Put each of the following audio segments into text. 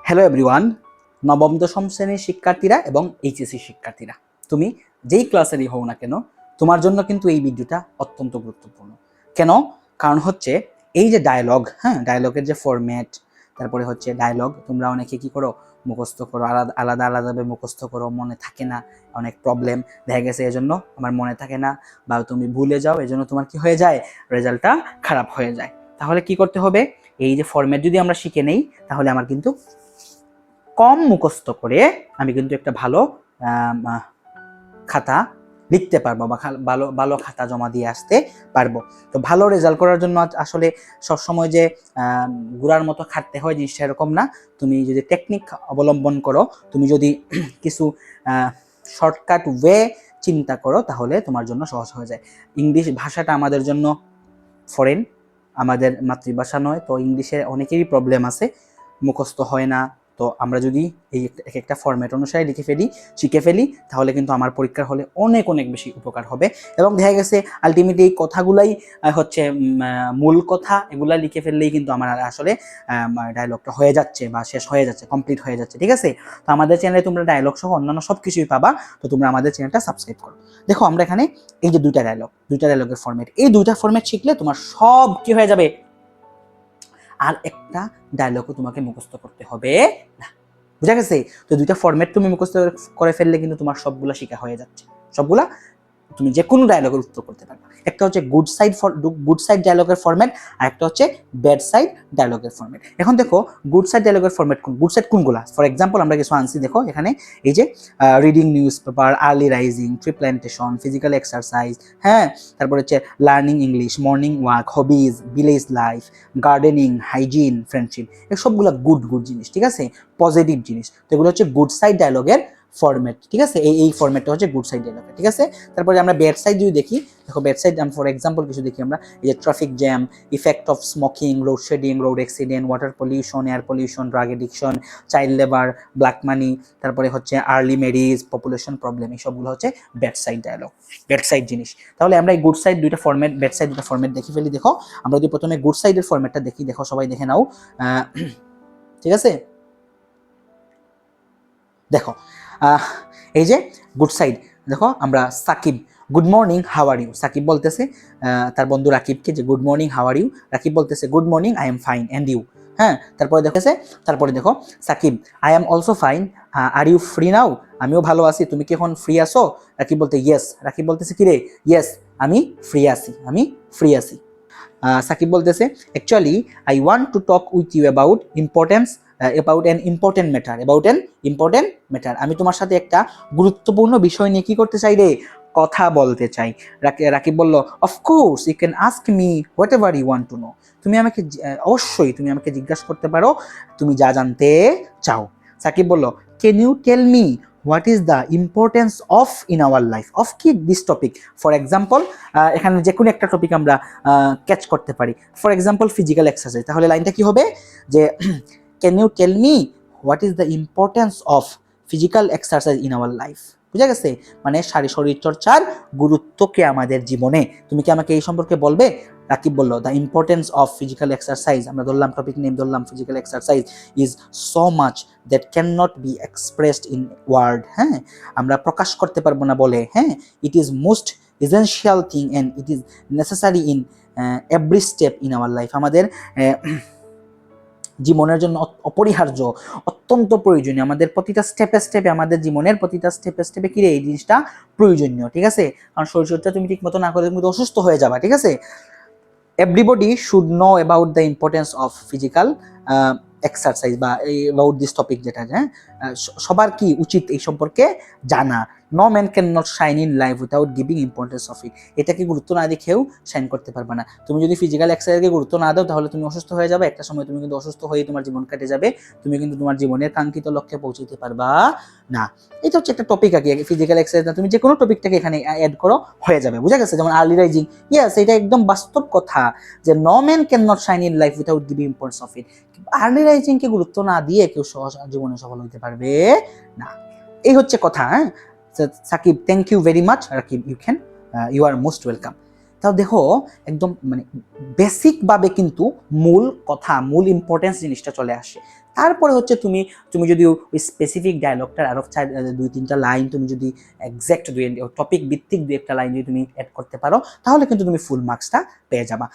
Hello everyone, নবম দশম শ্রেণীর শিক্ষার্থীরা এবং এইচএসসি শিক্ষার্থীরা, তুমি যেই ক্লাসেরই হও না কেন, তোমার জন্য কিন্তু এই ভিডিওটা অত্যন্ত গুরুত্বপূর্ণ। কেন? কারণ হচ্ছে এই যে ডায়লগ, ডায়লগের যে ফরম্যাট, তারপরে হচ্ছে ডায়লগ তোমরা অনেকে কি করো, মুখস্থ করো, আলাদা আলাদা আলাদাভাবে মুখস্থ করো, মনে থাকে না, অনেক প্রবলেম দেখা গেছে, এজন্য আমার মনে থাকে না বা তুমি ভুলে যাও, এজন্য তোমার কি হয়ে যায়, রেজাল্টটা খারাপ হয়ে যায়। তাহলে কি করতে হবে, এই যে ফরম্যাট যদি আমরা শিখে নেই, তাহলে আমার কিন্তু কম মুখস্থ করে আমি কিন্তু একটা ভালো খাতা লিখতে পারবো বা ভালো ভালো খাতা জমা দিয়ে আসতে পারবো। তো ভালো রেজাল্ট করার জন্য আসলে সবসময় যে গুড়ার মতো খাটতে হয় জিনিসটা এরকম না। তুমি যদি টেকনিক অবলম্বন করো, তুমি যদি কিছু শর্টকাট ওয়ে চিন্তা করো, তাহলে তোমার জন্য সহজ হয়ে যায়। ইংলিশ ভাষাটা আমাদের জন্য ফরেন, আমাদের মাতৃভাষা নয়, তো ইংলিশে অনেকেরই প্রবলেম আছে, মুখস্থ হয় না। তো আমরা যদি এই একটা ফরম্যাট অনুসারে শিখে ফেলি, তাহলে কিন্তু আমার পরীক্ষার হলে অনেক অনেক বেশি উপকার হবে। এবং দেখা গেছে আলটিমেটলি এই কথাগুলাই হচ্ছে মূল কথা, এগুলা লিখে ফেললেই কিন্তু আমার আসলে ডায়লগটা হয়ে যাচ্ছে বা শেষ হয়ে যাচ্ছে, কমপ্লিট হয়ে যাচ্ছে। ঠিক আছে? তো আমাদের চ্যানেলে তোমরা ডায়লগ সহ অন্যান্য সব কিছুই পাবা। তো তোমরা আমাদের চ্যানেলটা সাবস্ক্রাইব করো। দেখো আমরা এখানে এই যে দুইটা ডায়লগের ফরম্যাট, এই দুইটা ফরম্যাট শিখলে তোমার সব কি হয়ে যাবে, আর একটা ডায়লগও তোমাকে মুখস্থ করতে হবে না। বুঝা গেছে? তো দুইটা ফরম্যাট তুমি মুখস্থ করে ফেললে কিন্তু তোমার সবগুলা শিখা হয়ে যাচ্ছে, সবগুলা তুমি যে কোনো ডায়লগের উত্তর করতে পারবে। একটা হচ্ছে গুড সাইড ডায়লগের ফরম্যাট, আর একটা হচ্ছে ব্যাড সাইড ডায়লগের ফরম্যাট। এখন দেখো গুড সাইড ডায়লগের ফরম্যাট গুড সাইড কোনগুলা? ফর এক্সাম্পল আমরা কিছু আনছি, দেখো এখানে এই যে reading news paper, early rising, tree plantation, physical exercise, তারপর হচ্ছে learning English, morning walk, hobbies, village life, gardening, hygiene, friendship, এই সবগুলো গুড জিনিস। ঠিক আছে? পজিটিভ জিনিস। তো এগুলো হচ্ছে গুড সাইড ডায়লগের ফরম্যাট। ঠিক আছে? এই ফরম্যাটটা হচ্ছে গুড সাইড ডায়লগ। ঠিক আছে? তারপরে আমরা ব্যাড সাইড যদি দেখি, দেখো ব্যাড সাইড ফর এক্সাম্পল কিছু দেখি আমরা, এই যে traffic jam, effect of smoking, load shedding, road accident, water pollution, air pollution, drug addiction, child labour, black money, তারপরে হচ্ছে আর্লি ম্যারেজ, পপুলেশন প্রবলেম, এই সবগুলো হচ্ছে bad side dialogue, bad side জিনিস। তাহলে আমরা এই গুড সাইড দুইটা ফরম্যাট, ব্যাড সাইড দুইটা ফরম্যাট দেখে ফেলি। দেখো আমরা যদি প্রথমে গুড সাইডের ফরম্যাটটা দেখি, দেখো সবাই দেখে নাও। ঠিক আছে? দেখো এই যে গুড সাইড, দেখো আমরা Sakib, good morning how are you, Sakib বলতেছে তার বন্ধু রাকিবকে যে good morning how are you, Rakib বলতেছে good morning I am fine and you. তারপরে দেখো Sakib, I am also fine, are you free now, আমিও ভালো আছি, তুমি কি এখন ফ্রি আছো? রাকিব বলতে ইয়েস, রাকিব বলতেছে কি রে, ইয়েস আমি ফ্রি আছি। সাকিব বলতেছে actually I want to talk with you about an important matter, আমি তোমার সাথে একটা গুরুত্বপূর্ণ বিষয় নিয়ে কি করতে চাই রে, কথা বলতে চাই। রাকিব বলল of course you can ask me whatever you want to know, তুমি আমাকে অবশ্যই তুমি আমাকে জিজ্ঞাসা করতে পারো, তুমি যা জানতে চাও। সাকিব বলল can you tell me what is the importance of in our life, of কি দিস টপিক, ফর এক্সাম্পল এখানে যে কোনো একটা টপিক আমরা ক্যাচ করতে পারি। ফর এক্সাম্পল ফিজিক্যাল এক্সারসাইজ, তাহলে লাইনটা কি হবে যে can you tell me what is the importance of physical exercise in our life. বুঝা গেছে? মানে শরীর চর্চার গুরুত্ব কে আমাদের জীবনে, তুমি কি আমাকে এই সম্পর্কে বলবে? রাকিব বলল the importance of physical exercise, আমরা ধরলাম টপিক নেম, ধরলাম physical exercise, is so much that can not be expressed in word, আমরা প্রকাশ করতে পারবো না বলে, it is most essential thing and it is necessary in every step in our life, আমাদের জীবনের জন্য অপরিহার্য, অত্যন্ত প্রয়োজনীয়, আমাদের প্রতিটা স্টেপে আমাদের জীবনের প্রতিটা স্টেপে কি রে, এই জিনিসটা প্রয়োজনীয়। ঠিক আছে? কারণ শরীরচর্চা তুমি ঠিক মতো না করলে তুমি অসুস্থ হয়ে যাবা। ঠিক আছে? Everybody should know about the importance of physical exercise বা অ্যাবাউট দিস টপিক, যেটা সবার কি উচিত এই সম্পর্কে জানা। No man can not shine in life without giving importance of it, এটাকে গুরুত্ব না দিয়ে কেউ শাইন করতে পারবে না। তুমি যদি ফিজিক্যাল এক্সারসাইজকে গুরুত্ব না দাও, তাহলে তুমি অসুস্থ হয়ে যাবে, একটা সময় তুমি কিন্তু অসুস্থ হয়ে তোমার জীবন কেটে যাবে, তুমি কিন্তু তোমার জীবনের কাঙ্ক্ষিত লক্ষ্যে পৌঁছতে পারবা না। এটা হচ্ছে একটা টপিক আর কি, ফিজিক্যাল এক্সারসাইজ না, তুমি যে কোনো টপিকটাকে এখানে অ্যাড করো, হয়ে যাবে। বুঝা গেছে? যেমন আর্লি রাইজিং, ইয়েস এটা একদম বাস্তব কথা যে no man can not shine in life without giving importance of it, আর্লি রাইজিংকে গুরুত্ব না দিয়ে কেউ জীবনে সফল হতে পারবে না। এই হচ্ছে কথা। Sakib thank you very much, Rakib you are most welcome. তাও দেখো একদম মানে বেসিক ভাবে কিন্তু মূল কথা, মূল ইম্পর্টেন্স জিনিসটা চলে আসে। তারপরে হচ্ছে তুমি যদি ওই স্পেসিফিক ডায়লগটার আরো 2-3টা লাইন তুমি যদি এক্সাক্ট টপিক ভিত্তিক 2-1টা লাইন যদি তুমি অ্যাড করতে পারো, তাহলে কিন্তু তুমি ফুল মার্কসটা পেয়ে যাবা।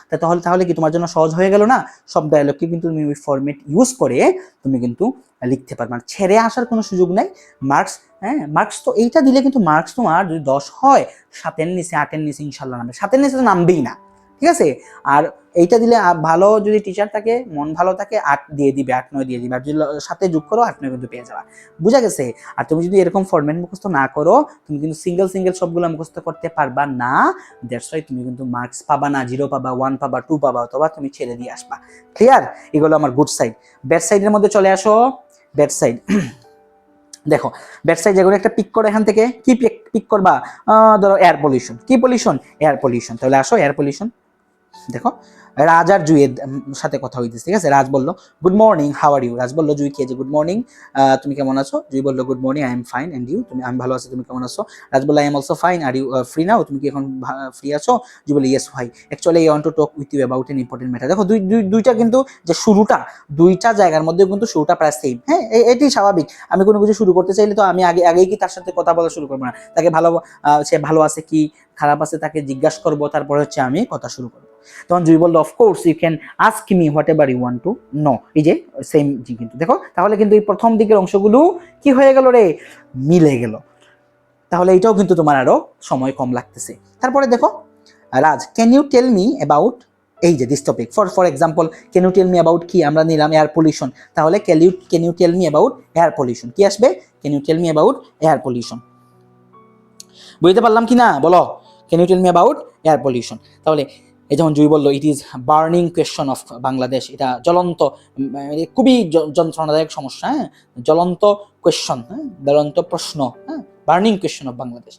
তাহলে কি তোমার জন্য সহজ হয়ে গেল না? সব ডায়লগকে কিন্তু তুমি ওই ফরম্যাট ইউজ করে তুমি কিন্তু লিখতে পারবে, মানে ছেড়ে আসার কোনো সুযোগ নেই। মার্কস, হ্যাঁ, মার্কস তো এইটা দিলে কিন্তু মার্কস তোমার যদি 10 হয় 7-এর নিচে 8-এর নিচে ইনশাল্লাহ নামবে, 7-এর নিচে তো নামবেই না, ঠিক আছে? আর এইটা দিলে ভালো যদি টিচার থাকে, মন ভালো থাকে, 8 দিয়ে দিবে, 8-9 দিয়ে দিবে, আর যদি সাথে যোগ করো 8-9 কিন্তু পেয়ে যাবা, বুঝা গেছে? আর তুমি যদি এরকম ফরম্যাট মুখস্থ না করো, তুমি কিন্তু সিঙ্গেল সবগুলো মুখস্থ করতে পারবা না। দ্যাটস ওয়াই তুমি কিন্তু মার্কস পাবা না, 0 পাবা, 1 পাবা, 2 পাবা, অথবা তুমি ছেড়ে দিয়ে আসবা। ক্লিয়ার? এগুলো আমার গুড সাইড। ব্যাড সাইডের মধ্যে চলে আসো। ব্যাড সাইড দেখো, ব্যাড সাইড যেগুলো একটা পিক করো এখান থেকে, কি পিক করবা? ধরো এয়ার পলিউশন। কি পলিউশন? Air pollution. তাহলে আসো এয়ার পলিউশন। দেখো, রাজ আর জুইয়ের সাথে কথা হইতেছে, ঠিক আছে? রাজ বললো good morning, how are you? Raj বললো জুইকে যে গুড মর্নিং, তুমি কেমন আছো? জুই বললো good morning, I am fine, and you? আমি ভালো আছি, তুমি কেমন আছো? রাজ বললো I am also fine, are you free now? তুমি কি এখন ফ্রি আছো? জুই বললো ইয়েস ভাই, actually I want to talk with you about an important matter. দেখো, দুইটা কিন্তু যে শুরুটা, দুইটা জায়গার মধ্যে কিন্তু শুরুটা প্রায় সেম। হ্যাঁ, এটি স্বাভাবিক। আমি কোনো কিছু শুরু করতে চাইলে তো আমি আগেই কি তার সাথে কথা বলা শুরু করবো না? তাকে সে ভালো আছে কি খারাপ আছে তাকে জিজ্ঞাসা করবো, তারপরে হচ্ছে আমি কথা শুরু করবো। তখন জুই বললো of course you can ask me whatever you want to know. এই যে সেম জি, কিন্তু দেখো তাহলে কিন্তু এই প্রথম দিকের অংশগুলো কি হয়ে গেল রে? মিলে গেল। তাহলে এটাও কিন্তু তোমার আরো সময় কম লাগতেছে। তারপরে দেখো, Raj can you tell me about, এই যে this topic, for example can you tell me about কি আমরা নিলাম এয়ার পলিউশন, তাহলে can you tell me about air pollution. কি আসবে? Can you tell me about air pollution. বুঝতে পারলাম কি না? বলো, can you tell me about air pollution. তাহলে এই যেমন জুই বললো it is burning question of Bangladesh, এটা জ্বলন্ত, খুবই যন্ত্রণাদায়ক সমস্যা, হ্যাঁ, জ্বলন্ত কোয়েশ্চন, হ্যাঁ, জ্বলন্ত প্রশ্ন, হ্যাঁ, burning question of Bangladesh.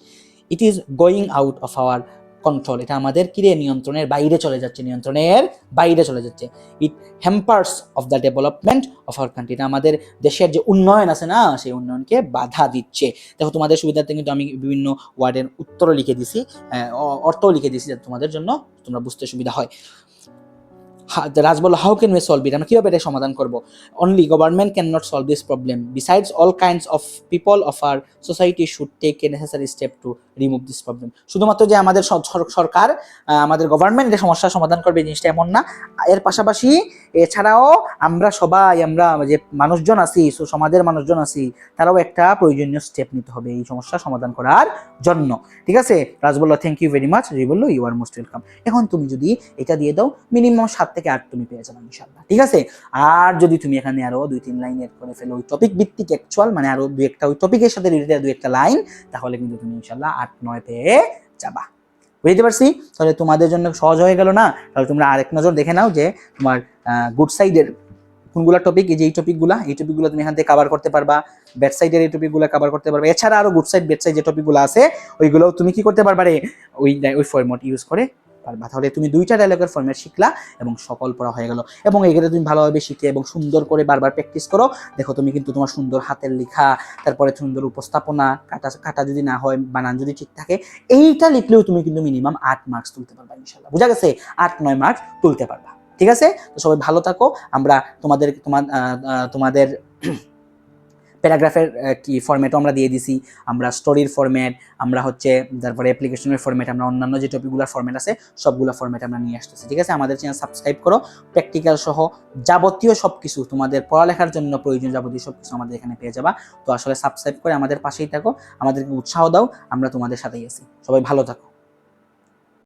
It is going out of our control, এটা আমাদের কিরে নিয়ন্ত্রণের বাইরে চলে যাচ্ছে, নিয়ন্ত্রণের বাইরে চলে যাচ্ছে। It hampers of the development of our country, এটা আমাদের দেশের যে উন্নয়ন আছে না, সেই উন্নয়নকে বাধা দিচ্ছে। দেখো, তোমাদের সুবিধার্থে কিন্তু আমি বিভিন্ন ওয়ার্ডের উত্তরও লিখে দিছি, অর্থও লিখে দিছি, যাতে তোমাদের জন্য তোমরা বুঝতে সুবিধা হয়। রাজ বলল how can we solve it, আমরা কিভাবে এটা সমাধান করব? Only government can not solve this problem, besides all kinds of people of our society should take a necessary step to remove this problem. শুধুমাত্র যে আমাদের সরকার, আমাদের গভর্নমেন্ট এটা সমস্যার সমাধান করবে, জিনিসটা এমন না। এর পাশাপাশি এছাড়াও আমরা সবাই, আমরা যে মানুষজন আছি, সমাজের মানুষজন আছি, তারাও একটা প্রয়োজনীয় স্টেপ নিতে হবে এই সমস্যা সমাধান করার জন্য, ঠিক আছে? রাজ বলল থ্যাংক ইউ ভেরি মাচ, রি বললো ইউ আর মোস্ট ওয়েলকাম। এখন তুমি যদি এটা দিয়ে দাও, মিনিমাম 7 থেকে 8 তুমি পেয়ে যাবে ইনশাআল্লাহ, ঠিক আছে? আর যদি তুমি এখানে আরো 2-3 লাইন এড করে ফেলো, ওই টপিক ভিত্তিক অ্যাকচুয়াল, মানে আরো 2-1টা ওই টপিকের সাথে রিলেটেড 2-1টা লাইন, তাহলে কিন্তু তুমি ইনশাআল্লাহ 8-9 পেয়ে যাবা। বুঝতে পারছি? তাহলে তোমাদের জন্য সহজ হয়ে গেল না? তাহলে তোমরা আরেক নজর দেখে নাও যে তোমার গুড সাইডের কোনগুলা টপিক, এই যে এই টপিকগুলো তুমি এখান থেকে কভার করতে পারবা, ব্যাড সাইডের এই টপিকগুলো কভার করতে পারবা। এছাড়া আরো গুড সাইড ব্যাড সাইড যে টপিকগুলো আছে, ওইগুলো তুমি কি করতে পারবা রে? ওই ফরম্যাট ইউজ করে পারবা। তাহলে তুমি 2টা ডায়লগের ফরম্যাট শিখলা এবং সকল পড়া হয়ে গেল। এবং এইগুলো তুমি ভালোভাবে শিখে এবং সুন্দর করে বারবার প্র্যাকটিস করো, দেখো তুমি কিন্তু তোমার সুন্দর হাতের লেখা, তারপরে সুন্দর উপস্থাপনা, কাটা যদি না হয়, বানান যদি ঠিক থাকে, এইটা লিখলেও তুমি কিন্তু মিনিমাম 8 মার্কস তুলতে পারবা ইনশাআল্লাহ। বুঝা গেছে? 8-9 মার্কস তুলতে পারবা, ঠিক আছে? তো সবাই ভালো থাকো। আমরা তোমাদের প্যারাগ্রাফের কি ফরম্যাটও আমরা দিয়ে দিছি, আমরা স্টোরির ফরম্যাট, আমরা হচ্ছে তারপরে অ্যাপ্লিকেশনের ফরম্যাট, আমরা অন্যান্য যে টপিকগুলোর ফরম্যাট আছে সবগুলো ফরম্যাট আমরা নিয়ে আসতেছি, ঠিক আছে? আমাদের চ্যানেল সাবস্ক্রাইব করো, প্র্যাকটিক্যাল সহ যাবতীয় সব কিছু, তোমাদের পড়ালেখার জন্য প্রয়োজন যাবতীয় সব কিছু আমাদের এখানে পেয়ে যাবা। তো আসলে সাবস্ক্রাইব করে আমাদের পাশেই থাকো, আমাদেরকে উৎসাহ দাও, আমরা তোমাদের সাথেই আছি। সবাই ভালো থাকো।